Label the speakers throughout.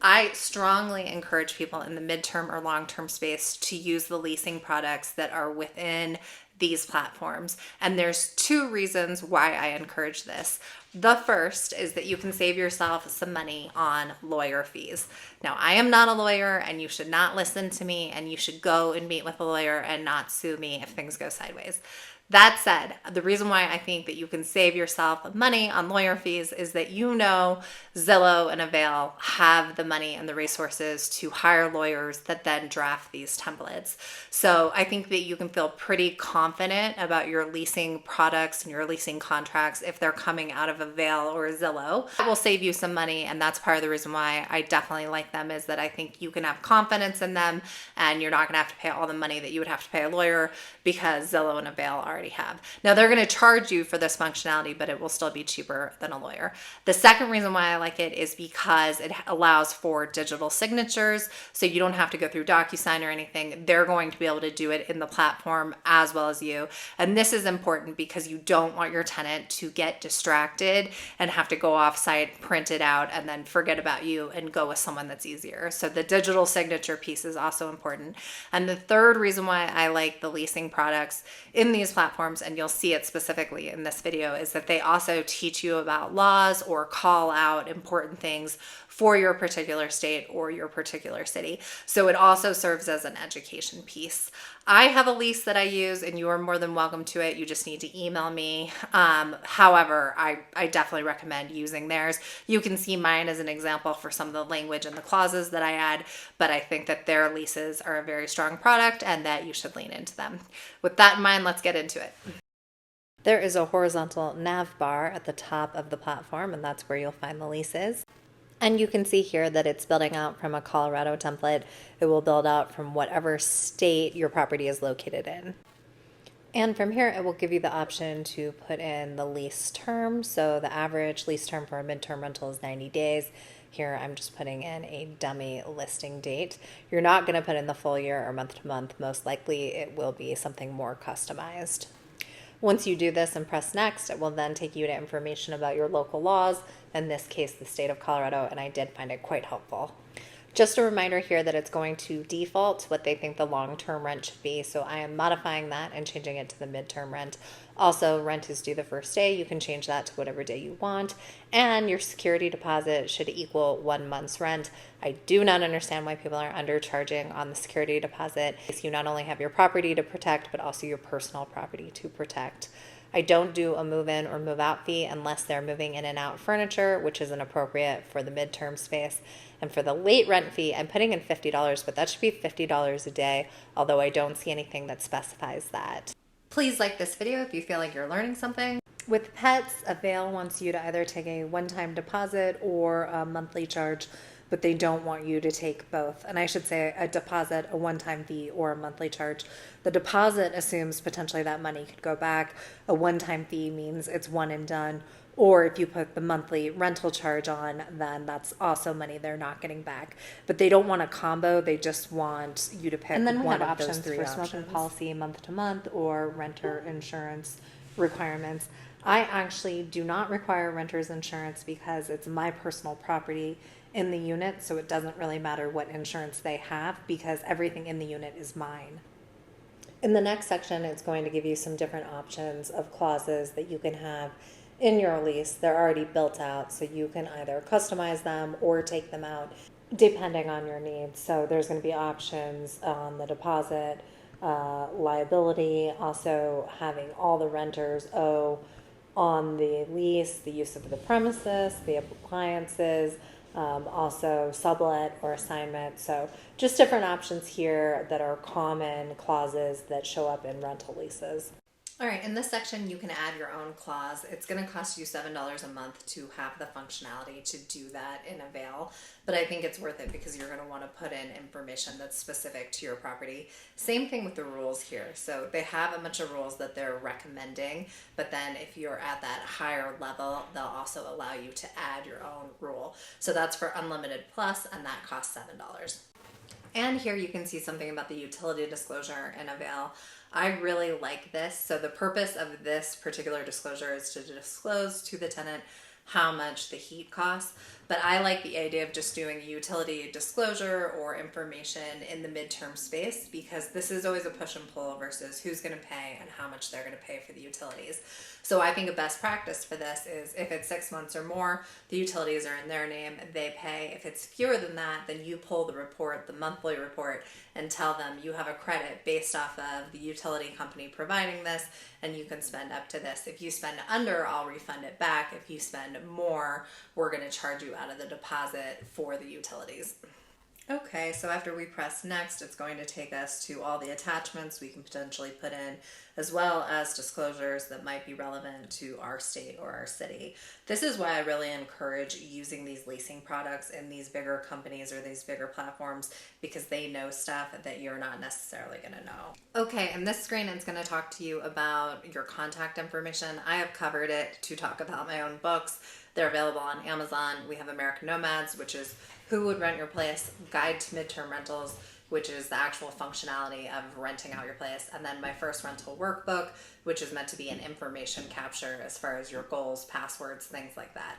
Speaker 1: I strongly encourage people in the midterm or long-term space to use the leasing products that are within these platforms. And there's two reasons why I encourage this. The first is that you can save yourself some money on lawyer fees. Now, I am not a lawyer, and you should not listen to me, and you should go and meet with a lawyer and not sue me if things go sideways. That said, the reason why I think that you can save yourself money on lawyer fees is that Zillow and Avail have the money and the resources to hire lawyers that then draft these templates. So I think that you can feel pretty confident about your leasing products and your leasing contracts if they're coming out of Avail or Zillow. It will save you some money, and that's part of the reason why I definitely like them, is that I think you can have confidence in them and you're not going to have to pay all the money that you would have to pay a lawyer because Zillow and Avail already have. Now, they're going to charge you for this functionality, but it will still be cheaper than a lawyer. The second reason why I like it is because it allows for digital signatures, so you don't have to go through DocuSign or anything. They're going to be able to do it in the platform as well as you. And this is important because you don't want your tenant to get distracted and have to go off site, print it out, and then forget about you and go with someone that's easier. So the digital signature piece is also important. And the third reason why I like the leasing products in these platforms, and you'll see it specifically in this video, is that they also teach you about laws or call out important things for your particular state or your particular city. So it also serves as an education piece. I have a lease that I use, and you are more than welcome to it. You just need to email me. However, I definitely recommend using theirs. You can see mine as an example for some of the language and the clauses that I add, but I think that their leases are a very strong product and that you should lean into them. With that in mind, let's get into it. There is a horizontal nav bar at the top of the platform, and that's where you'll find the leases. And you can see here that it's building out from a Colorado template. It will build out from whatever state your property is located in. And from here, it will give you the option to put in the lease term. So the average lease term for a midterm rental is 90 days. Here, I'm just putting in a dummy listing date. You're not going to put in the full year or month to month. Most likely, it will be something more customized. Once you do this and press next, it will then take you to information about your local laws, in this case, the state of Colorado, and I did find it quite helpful. Just a reminder here that it's going to default what they think the long-term rent should be, so I am modifying that and changing it to the midterm rent. Also, rent is due the first day. You can change that to whatever day you want, and your security deposit should equal 1 month's rent. I do not understand why people are undercharging on the security deposit. You not only have your property to protect, but also your personal property to protect. I don't do a move-in or move-out fee unless they're moving in and out furniture, which isn't appropriate for the midterm space. And for the late rent fee, I'm putting in $50, but that should be $50 a day, although I don't see anything that specifies that. Please like this video if you feel like you're learning something. With pets, Avail wants you to either take a one-time deposit or a monthly charge, but they don't want you to take both. And I should say a deposit, a one-time fee, or a monthly charge. The deposit assumes potentially that money could go back. A one-time fee means it's one and done. Or if you put the monthly rental charge on, then that's also money they're not getting back. But they don't want a combo. They just want you to pick
Speaker 2: And then we
Speaker 1: one
Speaker 2: have
Speaker 1: of those
Speaker 2: options
Speaker 1: three
Speaker 2: for
Speaker 1: options.
Speaker 2: smoking policy month to month or renter insurance requirements.
Speaker 1: I actually do not require renter's insurance because it's my personal property in the unit, so it doesn't really matter what insurance they have because everything in the unit is mine. In the next section, it's going to give you some different options of clauses that you can have in your lease. They're already built out, so you can either customize them or take them out depending on your needs. So there's going to be options on the deposit, liability, also having all the renters owe on the lease, the use of the premises, the appliances, also sublet or assignment. So just different options here that are common clauses that show up in rental leases. All right, in this section, you can add your own clause. It's going to cost you $7 a month to have the functionality to do that in Avail, but I think it's worth it because you're going to want to put in information that's specific to your property. Same thing with the rules here. So they have a bunch of rules that they're recommending, but then if you're at that higher level, they'll also allow you to add your own rule. So that's for Unlimited Plus, and that costs $7. And here you can see something about the utility disclosure in Avail. I really like this. So the purpose of this particular disclosure is to disclose to the tenant how much the heat costs, But I like the idea of just doing utility disclosure or information in the midterm space, because this is always a push and pull versus who's going to pay and how much they're going to pay for the utilities. So I think a best practice for this is if it's 6 months or more, the utilities are in their name, they pay. If it's fewer than that, then you pull the report, the monthly report, and tell them you have a credit based off of the utility company providing this, and you can spend up to this. If you spend under, I'll refund it back. If you spend more, we're going to charge you out of the deposit for the utilities. Okay, so after we press next, it's going to take us to all the attachments we can potentially put in, as well as disclosures that might be relevant to our state or our city. This is why I really encourage using these leasing products in these bigger companies or these bigger platforms, because they know stuff that you're not necessarily going to know. Okay, and this screen is going to talk to you about your contact information. I have covered it to talk about my own books. They're available on Amazon. We have American Nomads, which is Who Would Rent Your Place, Guide to Midterm Rentals, which is the actual functionality of renting out your place. And then my first rental workbook, which is meant to be an information capture as far as your goals, passwords, things like that.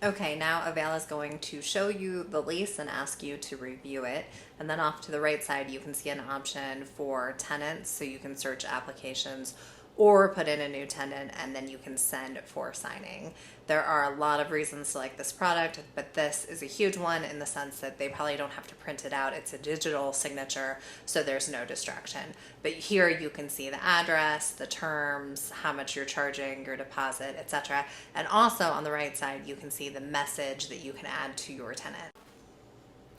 Speaker 1: Okay, now Avail is going to show you the lease and ask you to review it. And then off to the right side, you can see an option for tenants, so you can search applications or put in a new tenant, and then you can send for signing. There are a lot of reasons to like this product, but this is a huge one in the sense that they probably don't have to print it out. It's a digital signature, so there's no distraction. But here you can see the address, the terms, how much you're charging, your deposit, etc. And also on the right side, you can see the message that you can add to your tenant.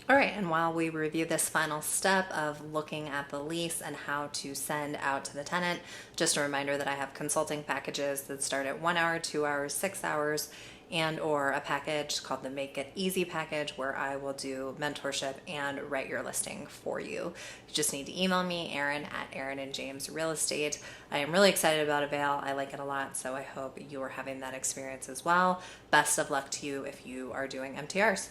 Speaker 1: All right, and while we review this final step of looking at the lease and how to send out to the tenant, just a reminder that I have consulting packages that start at 1 hour, 2 hours, 6 hours, and or a package called the Make It Easy package, where I will do mentorship and write your listing for you. You just need to email me, Erin at Erin and James Real Estate. I am really excited about Avail. I like it a lot, so I hope you are having that experience as well. Best of luck to you if you are doing MTRs.